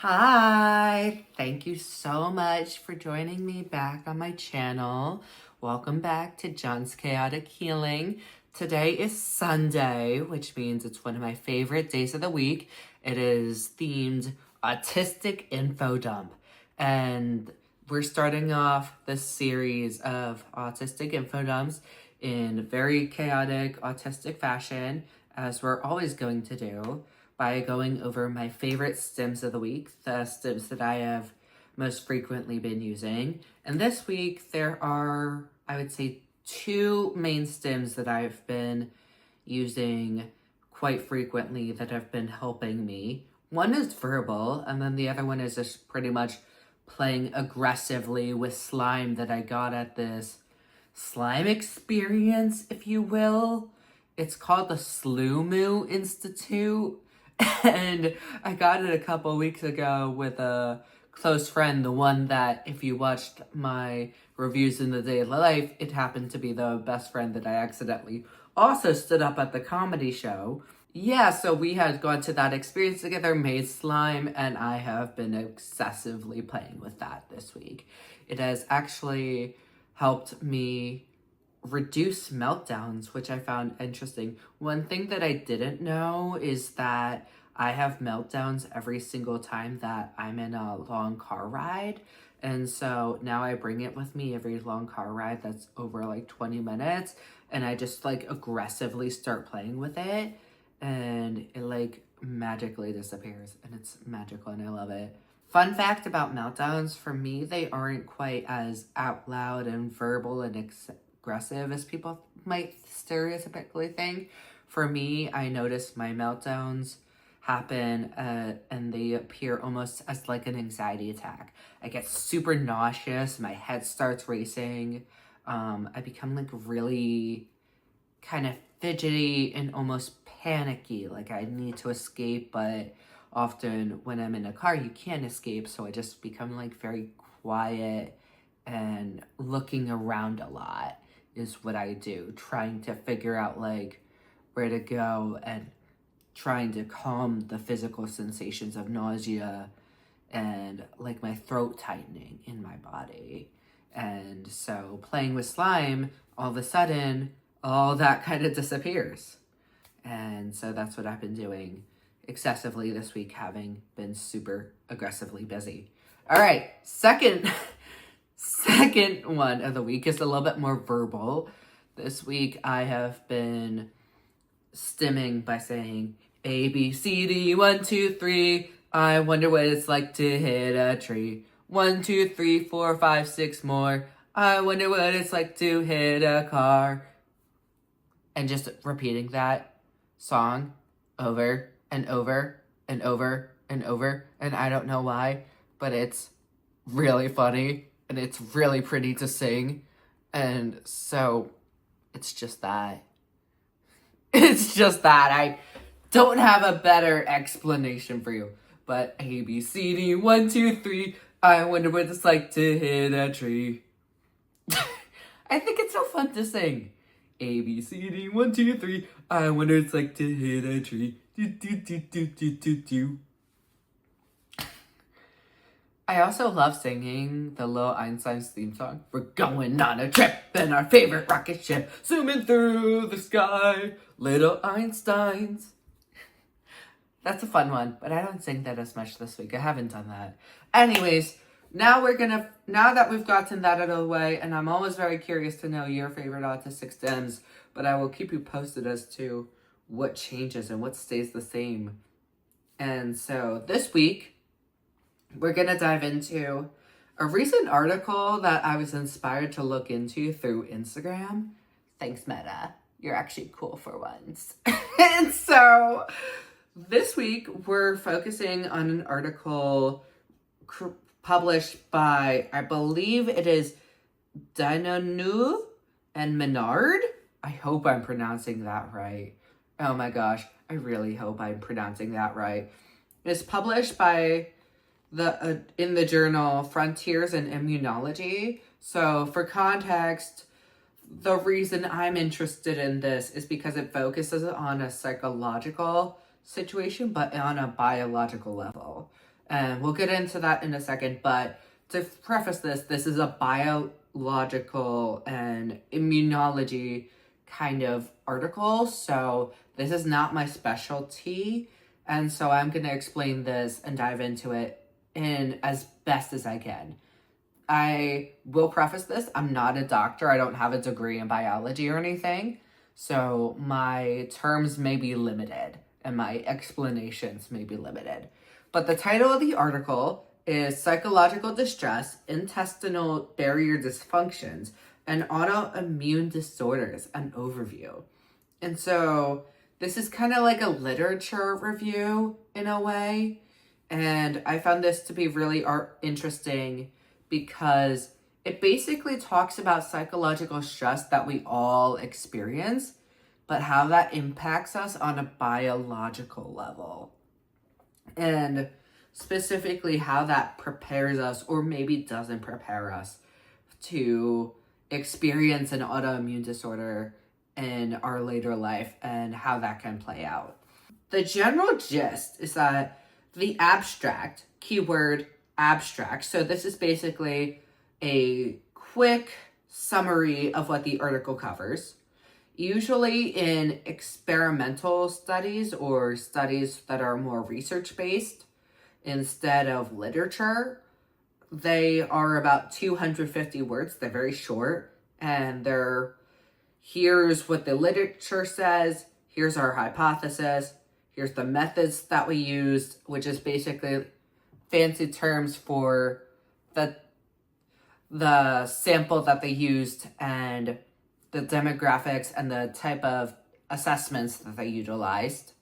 Hi, thank you so much for joining me back on my channel. Welcome back to John's Chaotic Healing. Today is Sunday, which means it's one of my favorite days of the week. It is themed Autistic Infodump. And we're starting off this series of Autistic Infodumps in very chaotic, autistic fashion, as we're always going to do, by going over my favorite stims of the week, the stims that I have most frequently been using. And this week, there are, I would say, two main stims that I've been using quite frequently that have been helping me. One is verbal, and then the other one is just pretty much playing aggressively with slime that I got at this slime experience, if you will. It's called the Sloomoo Institute. And I got it a couple weeks ago with a close friend, the one that, if you watched my reviews in the day of life, it happened to be the best friend that I accidentally also stood up at the comedy show. Yeah, so we had gone to that experience together, made slime, and I have been excessively playing with that this week. It has actually helped me reduce meltdowns, which I found interesting. One thing that I didn't know is that I have meltdowns every single time that I'm in a long car ride. And so now I bring it with me every long car ride that's over like 20 minutes. And I just like aggressively start playing with it. And it like magically disappears. And it's magical and I love it. Fun fact about meltdowns, for me, they aren't quite as out loud and verbal and aggressive as people might stereotypically think. For me, I notice my meltdowns happen and they appear almost as like an anxiety attack. I get super nauseous, my head starts racing, I become like really kind of fidgety and almost panicky, like I need to escape, but often when I'm in a car you can't escape, so I just become like very quiet and looking around a lot is what I do, trying to figure out like where to go and trying to calm the physical sensations of nausea and like my throat tightening in my body. And so playing with slime, all of a sudden, all that kind of disappears. And so that's what I've been doing excessively this week, having been super aggressively busy. All right, second one of the week is a little bit more verbal. This week I have been stimming by saying A, B, C, D, 1, 2, 3. I wonder what it's like to hit a tree. 1, 2, 3, 4, 5, 6 more. I wonder what it's like to hit a car. And just repeating that song over and over and over and over. And I don't know why, but it's really funny and it's really pretty to sing. And so it's just that. It's just that. I don't have a better explanation for you. But A, B, C, D, 1, 2, 3. I wonder what it's like to hit a tree. I think it's so fun to sing. A, B, C, D, 1, 2, 3. I wonder what it's like to hit a tree. Do, do, do, do, do, do, do. I also love singing the Little Einstein's theme song. We're going on a trip in our favorite rocket ship, zooming through the sky, Little Einsteins. That's a fun one, but I don't sing that as much this week. I haven't done that. Anyways, now that we've gotten that out of the way, and I'm always very curious to know your favorite autistic stims, but I will keep you posted as to what changes and what stays the same. And so this week, we're going to dive into a recent article that I was inspired to look into through Instagram. Thanks, Meta. You're actually cool for once. And so this week, we're focusing on an article published by, I believe it is Dinonu and Menard. I hope I'm pronouncing that right. Oh my gosh, I really hope I'm pronouncing that right. It's published by in the journal Frontiers in Immunology. So for context, the reason I'm interested in this is because it focuses on a psychological situation, but on a biological level. And we'll get into that in a second. But to preface this, this is a biological and immunology kind of article. So this is not my specialty. And so I'm going to explain this and dive into it in as best as I can. I will preface this, I'm not a doctor. I don't have a degree in biology or anything. So my terms may be limited and my explanations may be limited. But the title of the article is Psychological Distress, Intestinal Barrier Dysfunctions, and Autoimmune Disorders, an Overview. And so this is kind of like a literature review in a way. And I found this to be really interesting because it basically talks about psychological stress that we all experience, but how that impacts us on a biological level. And specifically how that prepares us, or maybe doesn't prepare us, to experience an autoimmune disorder in our later life and how that can play out. The general gist is that the abstract, keyword abstract, so this is basically a quick summary of what the article covers. Usually in experimental studies or studies that are more research-based instead of literature, they are about 250 words. They're very short, and here's what the literature says, here's our hypothesis, here's the methods that we used, which is basically fancy terms for the sample that they used and the demographics and the type of assessments that they utilized.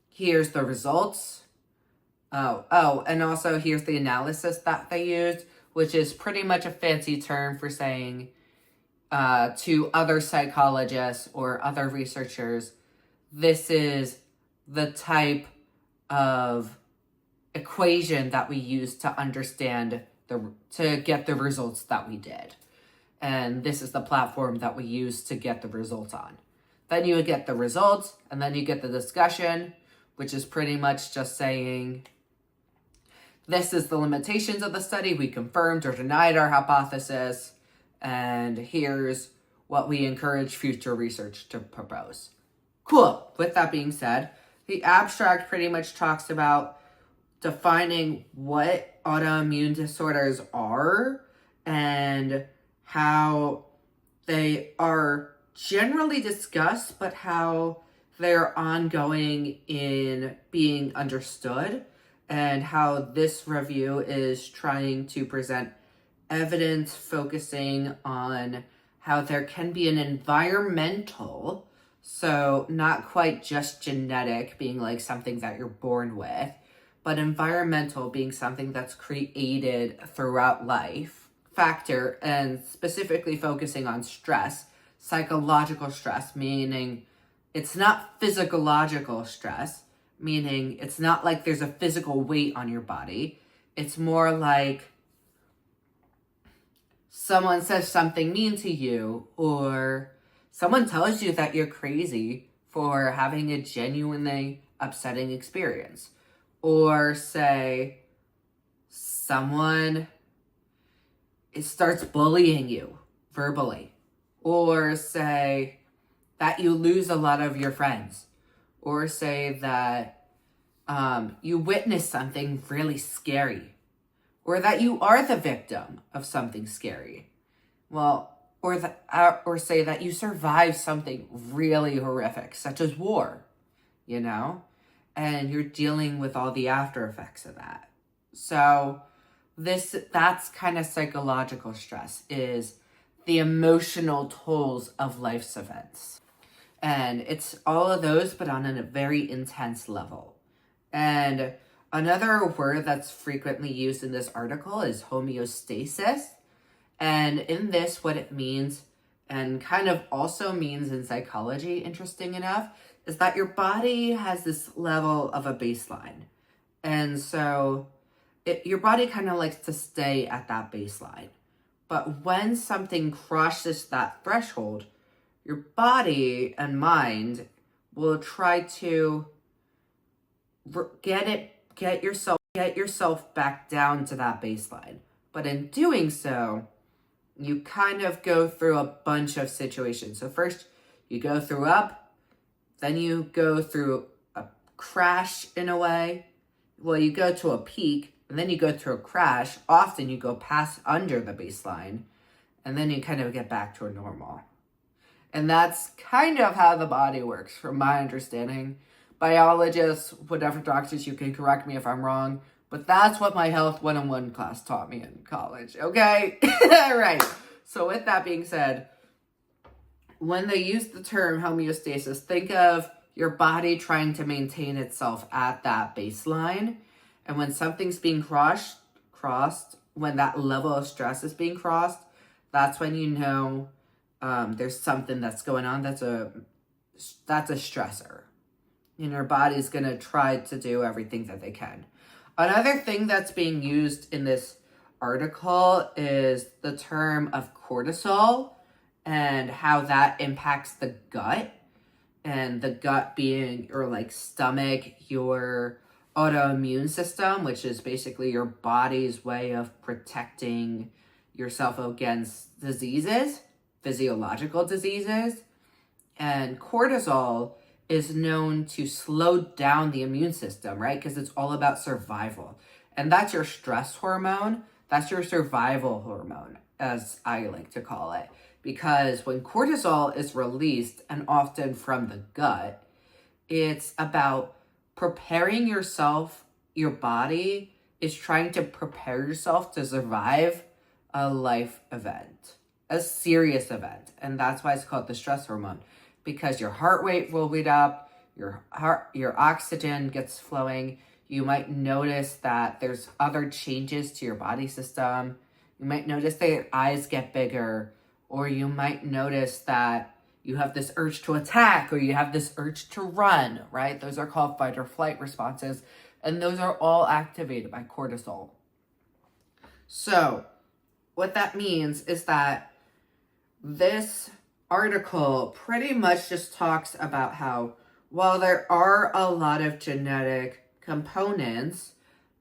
Here's the results. And also here's the analysis that they used, which is pretty much a fancy term for saying to other psychologists or other researchers, this is the type of equation that we use to understand to get the results that we did. And this is the platform that we use to get the results on. Then you would get the results, and then you get the discussion, which is pretty much just saying, this is the limitations of the study. We confirmed or denied our hypothesis, and here's what we encourage future research to propose. Cool. With that being said, the abstract pretty much talks about defining what autoimmune disorders are and how they are generally discussed, but how they're ongoing in being understood, and how this review is trying to present evidence focusing on how there can be an environmental, so not quite just genetic being like something that you're born with, but environmental being something that's created throughout life factor, and specifically focusing on stress, psychological stress, meaning it's not physiological stress, meaning it's not like there's a physical weight on your body. It's more like someone says something mean to you, or someone tells you that you're crazy for having a genuinely upsetting experience. Or say someone starts bullying you verbally. Or say that you lose a lot of your friends. Or say that you witness something really scary. Or that you are the victim of something scary. Well, or say that you survived something really horrific, such as war, you know? And you're dealing with all the after effects of that. So that's kind of psychological stress, is the emotional tolls of life's events. And it's all of those, but on a very intense level. And another word that's frequently used in this article is homeostasis. And in this, what it means, and kind of also means in psychology, interesting enough, is that your body has this level of a baseline. And so your body kind of likes to stay at that baseline. But when something crosses that threshold, your body and mind will try to get yourself get yourself back down to that baseline. But in doing so, you kind of go through a bunch of situations. So first, you go through up, then you go through a crash in a way. Well, you go to a peak, and then you go through a crash. Often you go past under the baseline, and then you kind of get back to a normal. And that's kind of how the body works, from my understanding. Biologists, whatever doctors, you can correct me if I'm wrong, but that's what my Health 101 class taught me in college, okay? All right. So with that being said, when they use the term homeostasis, think of your body trying to maintain itself at that baseline. And when something's being crossed, when that level of stress is being crossed, that's when you know there's something that's going on that's a stressor. And your body's going to try to do everything that they can. Another thing that's being used in this article is the term of cortisol and how that impacts the gut. And the gut being your like stomach, your autoimmune system, which is basically your body's way of protecting yourself against diseases, physiological diseases. And cortisol is known to slow down the immune system, right? Because it's all about survival. And that's your stress hormone. That's your survival hormone, as I like to call it. Because when cortisol is released, and often from the gut, it's about preparing yourself. Your body is trying to prepare yourself to survive a life event, a serious event. And that's why it's called the stress hormone. Because your heart rate will beat up, your oxygen gets flowing. You might notice that there's other changes to your body system. You might notice that your eyes get bigger, or you might notice that you have this urge to attack, or you have this urge to run, right? Those are called fight or flight responses, and those are all activated by cortisol. So what that means is that this article pretty much just talks about how, while there are a lot of genetic components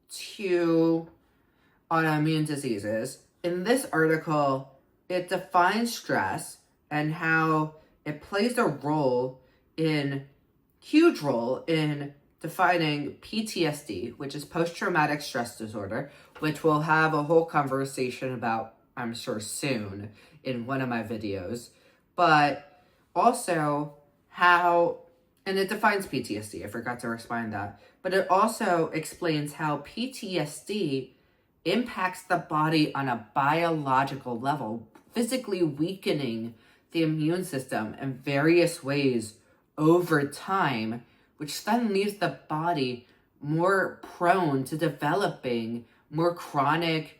to autoimmune diseases, in this article, it defines stress and how it plays a huge role in defining PTSD, which is post-traumatic stress disorder, which we'll have a whole conversation about, I'm sure, soon in one of my videos. But also and it defines PTSD, I forgot to explain that, but it also explains how PTSD impacts the body on a biological level, physically weakening the immune system in various ways over time, which then leaves the body more prone to developing more chronic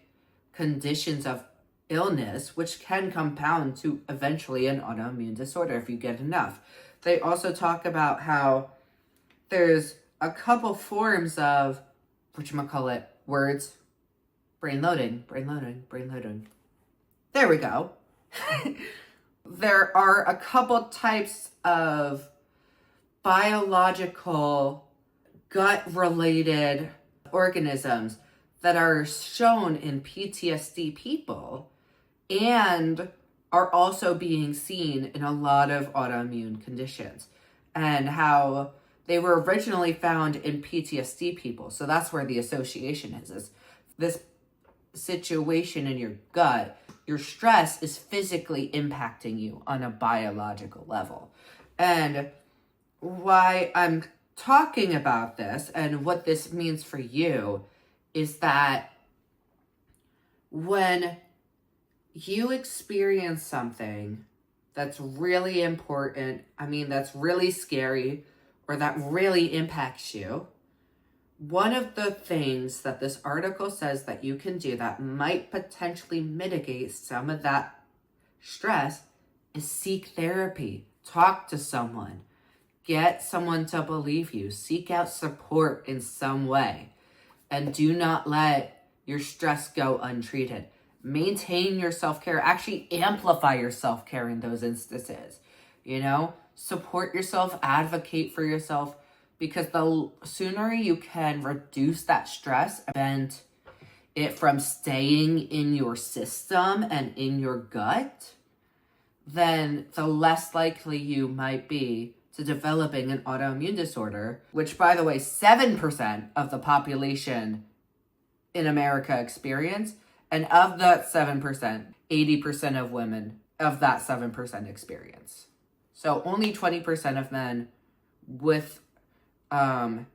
conditions of illness, which can compound to eventually an autoimmune disorder if you get enough. They also talk about how there's a couple forms of, whatchamacallit, words, brain loading. There we go. There are a couple types of biological gut-related organisms that are shown in PTSD people and are also being seen in a lot of autoimmune conditions, and how they were originally found in PTSD people. So that's where the association is this situation in your gut. Your stress is physically impacting you on a biological level. And why I'm talking about this and what this means for you is that when you experience something that's really important, that's really scary, or that really impacts you, one of the things that this article says that you can do that might potentially mitigate some of that stress is seek therapy. Talk to someone. Get someone to believe you. Seek out support in some way. And do not let your stress go untreated. Maintain your self-care. Actually amplify your self-care in those instances. Support yourself, advocate for yourself, because the sooner you can reduce that stress and prevent it from staying in your system and in your gut, then the less likely you might be to developing an autoimmune disorder, which, by the way, 7% of the population in America experience. And of that 7%, 80% of women of that 7% experience. So only 20% of men with, of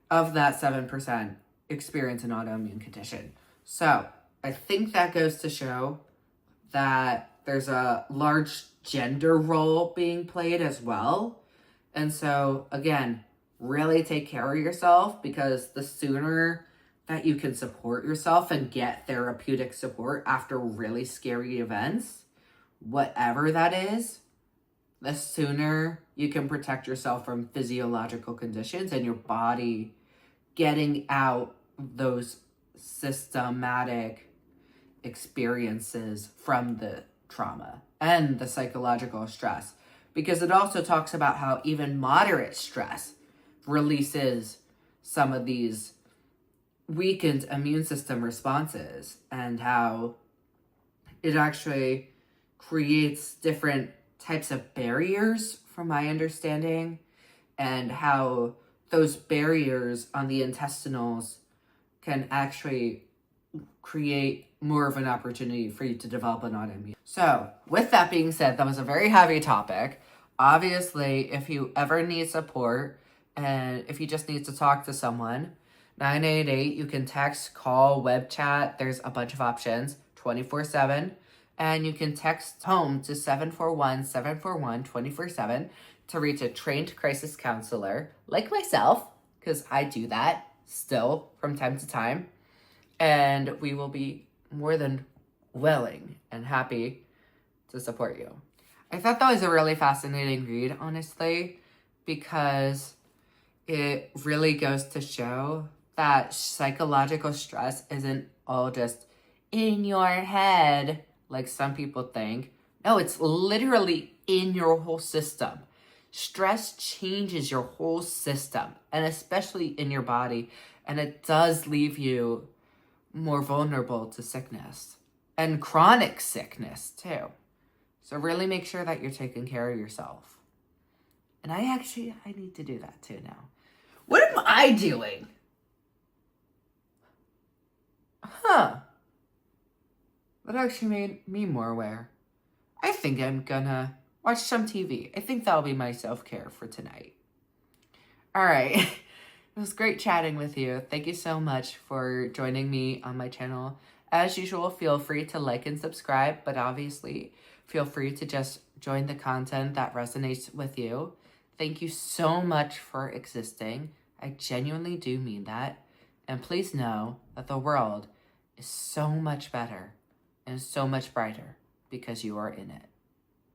that 7% experience an autoimmune condition. So I think that goes to show that there's a large gender role being played as well. And so, again, really take care of yourself, because the sooner that you can support yourself and get therapeutic support after really scary events, whatever that is, the sooner you can protect yourself from physiological conditions and your body getting out those systematic experiences from the trauma and the psychological stress. Because it also talks about how even moderate stress releases some of these weakened immune system responses, and how it actually creates different types of barriers, from my understanding, and how those barriers on the intestinals can actually create more of an opportunity for you to develop an autoimmune. So with that being said, that was a very heavy topic. Obviously, if you ever need support and if you just need to talk to someone, 988, you can text, call, web chat. There's a bunch of options, 24/7. And you can text home to 741-741 24/7 to reach a trained crisis counselor like myself, because I do that still from time to time. And we will be more than willing and happy to support you. I thought that was a really fascinating read, honestly, because it really goes to show that psychological stress isn't all just in your head, like some people think. No, it's literally in your whole system. Stress changes your whole system, and especially in your body, and it does leave you more vulnerable to sickness and chronic sickness too. So really make sure that you're taking care of yourself. And I need to do that too now. What am I doing? That actually made me more aware. I think I'm gonna watch some TV. I think that'll be my self-care for tonight. All right. It was great chatting with you. Thank you so much for joining me on my channel. As usual, feel free to like and subscribe, but obviously feel free to just join the content that resonates with you. Thank you so much for existing. I genuinely do mean that. And please know that the world is so much better and so much brighter because you are in it.